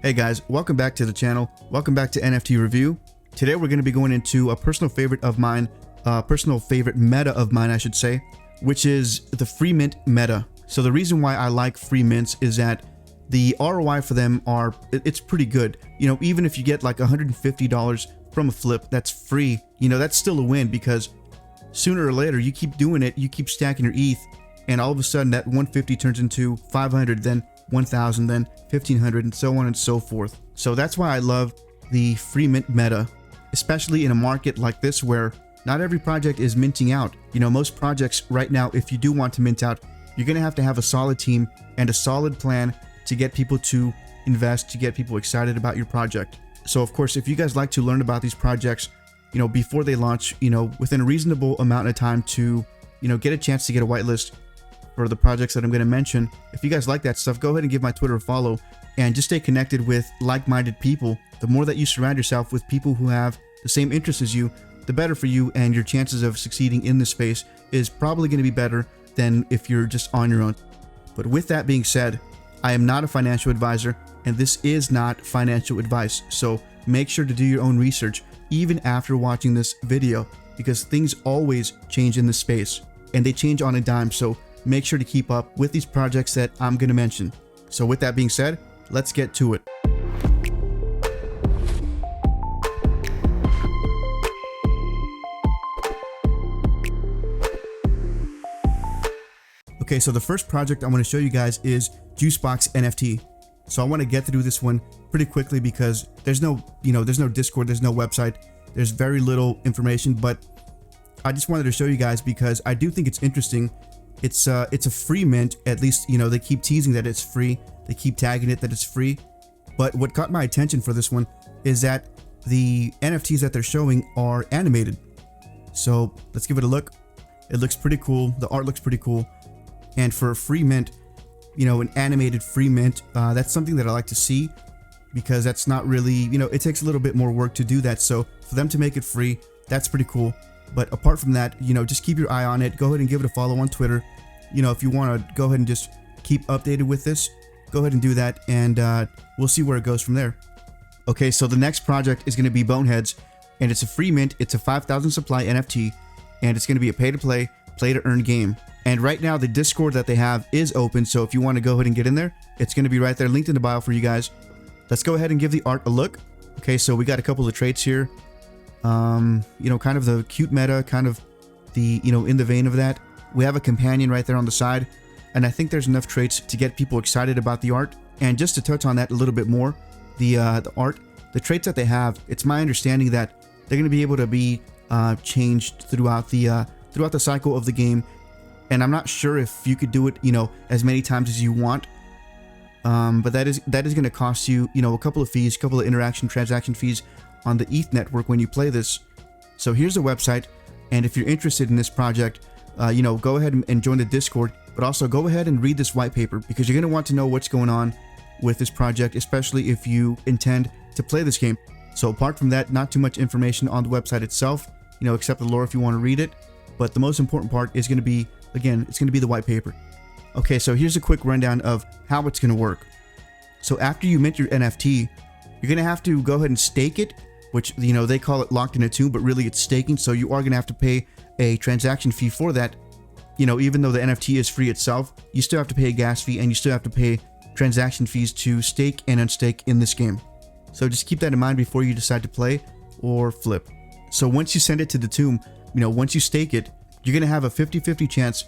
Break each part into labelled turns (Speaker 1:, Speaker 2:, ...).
Speaker 1: Hey guys, welcome back to the channel. Welcome back to NFT Review. Today we're going to be going into a personal favorite of mine, personal favorite meta of mine, I should say, which is the free mint meta. So the reason why I like free mints is that the ROI for them it's pretty good. You know, even if you get like $150 from a flip that's free, you know, that's still a win because sooner or later you keep doing it, you keep stacking your ETH, and all of a sudden that 150 turns into 500, then 1,000, then 1,500, and so on and so forth. So that's why I love the free mint meta, especially in a market like this where not every project is minting out. You know, most projects right now, if you do want to mint out, you're going to have a solid team and a solid plan to get people to invest, to get people excited about your project. So of course, if you guys like to learn about these projects, you know, before they launch, you know, within a reasonable amount of time to, you know, get a chance to get a whitelist for the projects that I'm going to mention. If you guys like that stuff, go ahead and give my Twitter a follow and just stay connected with like-minded people. The more that you surround yourself with people who have the same interests as you, the better for you, and your chances of succeeding in this space is probably going to be better than if you're just on your own. But with that being said, I am not a financial advisor, and this is not financial advice. So make sure to do your own research even after watching this video, because things always change in this space and they change on a dime. So make sure to keep up with these projects that I'm going to mention. So with that being said, let's get to it. Okay, so the first project I want to show you guys is Juicebox NFT. So I want to get through this one pretty quickly because there's no, there's no Discord, there's no website, there's very little information, but I just wanted to show you guys because I do think it's interesting. It's a free mint, at least, you know, they keep teasing that it's free. They keep tagging it that it's free. But what caught my attention for this one is that the NFTs that they're showing are animated. So let's give it a look. It looks pretty cool. The art looks pretty cool. And for a free mint, you know, an animated free mint, that's something that I like to see because that's not really, you know, it takes a little bit more work to do that. So for them to make it free, that's pretty cool. But apart from that, you know, just keep your eye on it. Go ahead and give it a follow on Twitter. You know, if you want to go ahead and just keep updated with this, go ahead and do that, and we'll see where it goes from there. Okay, so the next project is going to be Boneheads, and it's a free mint. It's a 5,000 supply NFT, and it's going to be a pay-to-play, play-to-earn game. And right now, the Discord that they have is open, so if you want to go ahead and get in there, it's going to be right there, linked in the bio for you guys. Let's go ahead and give the art a look. Okay, so we got a couple of traits here. You know, kind of the cute meta, kind of the, you know, in the vein of that. We have a companion right there on the side, and I think there's enough traits to get people excited about the art. And just to touch on that a little bit more, the art, the traits that they have, it's my understanding that they're going to be able to be changed throughout the cycle of the game. And I'm not sure if you could do it, you know, as many times as you want. But that is going to cost you, you know, a couple of fees, a couple of transaction fees on the ETH network when you play this. So here's the website, and if you're interested in this project, you know, go ahead and join the Discord, but also go ahead and read this white paper because you're going to want to know what's going on with this project, especially if you intend to play this game. So apart from that, not too much information on the website itself, you know, except the lore if you want to read it. But the most important part is going to be, again, it's going to be the white paper. Okay, so here's a quick rundown of how it's going to work. So after you mint your NFT, you're going to have to go ahead and stake it, which, you know, they call it locked in a tomb, but really it's staking. So you are going to have to pay a transaction fee for that. You know, even though the NFT is free itself, you still have to pay a gas fee and you still have to pay transaction fees to stake and unstake in this game. So just keep that in mind before you decide to play or flip. So once you send it to the tomb, you know, once you stake it, you're going to have a 50-50 chance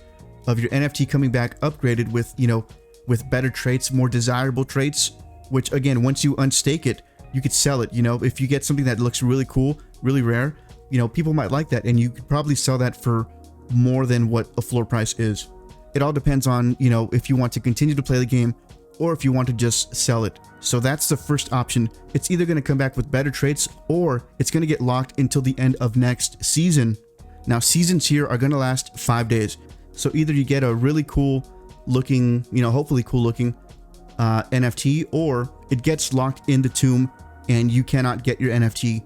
Speaker 1: of your NFT coming back upgraded with, you know, with better traits, more desirable traits, which again, once you unstake it, you could sell it. You know, if you get something that looks really cool, really rare, you know, people might like that, and you could probably sell that for more than what a floor price is. It all depends on, you know, if you want to continue to play the game or if you want to just sell it. So that's the first option. It's either going to come back with better traits or it's going to get locked until the end of next season. Now, seasons here are going to last 5 days. So either you get a really cool looking, you know, hopefully cool looking NFT, or it gets locked in the tomb and you cannot get your NFT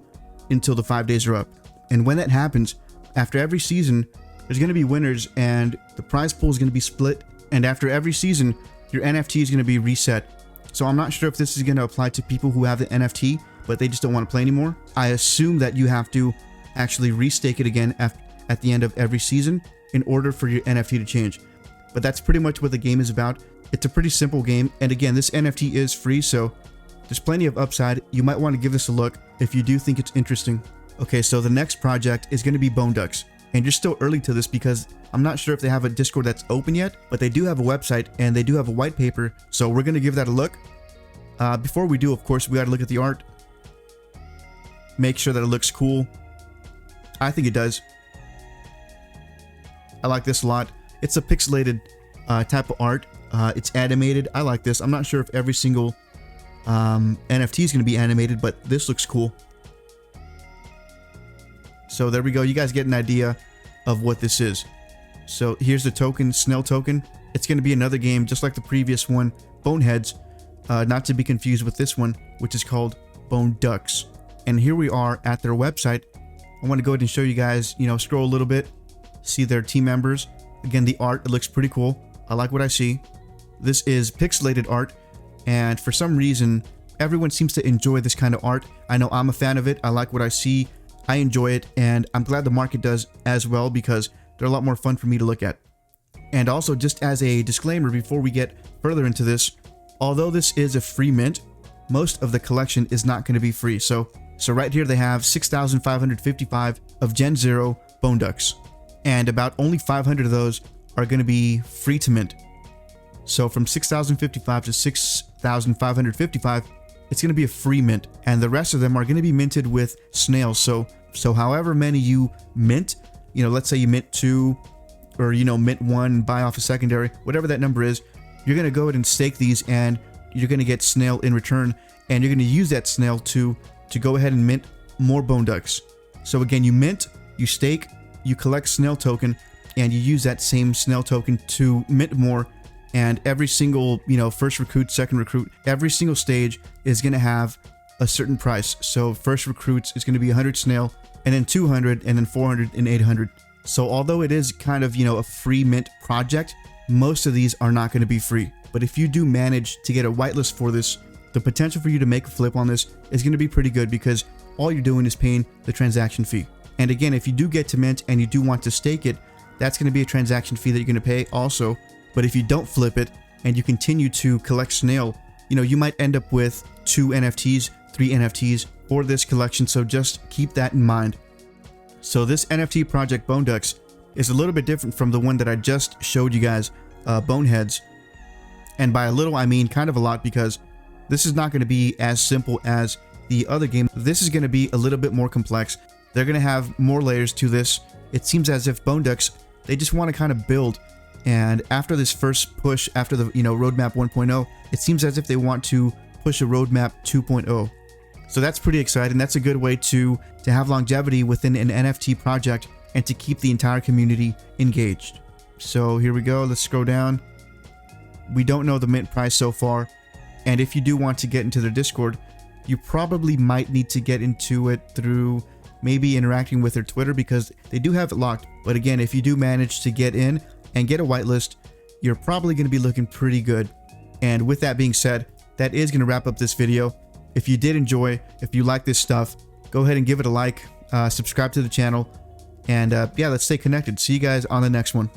Speaker 1: until the 5 days are up. And when that happens, after every season, there's going to be winners and the prize pool is going to be split. And after every season, your NFT is going to be reset So I'm not sure if this is going to apply to people who have the NFT, but they just don't want to play anymore. I assume that you have to actually restake it again at the end of every season in order for your NFT to change. But that's pretty much what the game is about. It's a pretty simple game. And again, this NFT is free, so there's plenty of upside. You might want to give this a look if you do think it's interesting. Okay, so the next project is going to be Bone Ducks. And you're still early to this because I'm not sure if they have a Discord that's open yet, but they do have a website and they do have a white paper. So we're going to give that a look. Before we do, of course, we got to look at the art. Make sure that it looks cool. I think it does. I like this a lot. It's a pixelated type of art. It's animated. I like this. I'm not sure if every single NFT is going to be animated, but this looks cool. So there we go. You guys get an idea of what this is. So here's the token, Snail token. It's going to be another game just like the previous one, Boneheads, not to be confused with this one, which is called Bone Ducks. And here we are at their website. I want to go ahead and show you guys, scroll a little bit, see their team members. Again, the art, it looks pretty cool. I like what I see. This is pixelated art, and for some reason, everyone seems to enjoy this kind of art. I know I'm a fan of it. I like what I see. I enjoy it, and I'm glad the market does as well because they're a lot more fun for me to look at. And also, just as a disclaimer before we get further into this, although this is a free mint, most of the collection is not going to be free. So right here they have 6,555 of Gen 0 Bone Ducks, and about only 500 of those are going to be free to mint. So from 6,055 to 6,555, it's going to be a free mint, and the rest of them are going to be minted with snails. So however many you mint, let's say you mint 2 or mint 1, buy off a secondary, whatever that number is, you're going to go ahead and stake these, and you're going to get snail in return, and you're going to use that snail to go ahead and mint more Bone Ducks. So again, you mint, you stake, you collect snail token, and you use that same snail token to mint more. And every single, first recruit, second recruit, every single stage is going to have a certain price. So first recruits is going to be 100 snail, and then 200, and then 400 and 800. So although it is kind of, a free mint project, most of these are not going to be free. But if you do manage to get a whitelist for this, the potential for you to make a flip on this is going to be pretty good because all you're doing is paying the transaction fee. And again, if you do get to mint and you do want to stake it, that's going to be a transaction fee that you're going to pay also. But if you don't flip it and you continue to collect snail, you might end up with 2 NFTs, 3 NFTs for this collection. So just keep that in mind. So this NFT project Bone Ducks is a little bit different from the one that I just showed you guys, Boneheads. And by a little, I mean kind of a lot, because this is not going to be as simple as the other game. This is going to be a little bit more complex. They're going to have more layers to this. It seems as if Bone Ducks, they just want to kind of build. And after this first push, after the roadmap 1.0, it seems as if they want to push a roadmap 2.0. So that's pretty exciting. That's a good way to have longevity within an NFT project and to keep the entire community engaged. So here we go. Let's scroll down. We don't know the mint price so far. And if you do want to get into their Discord, you probably might need to get into it through maybe interacting with their Twitter, because they do have it locked. But again, if you do manage to get in and get a whitelist, you're probably going to be looking pretty good. And with that being said, that is going to wrap up this video. If you did enjoy, if you like this stuff, go ahead and give it a like, subscribe to the channel, and yeah, let's stay connected. See you guys on the next one.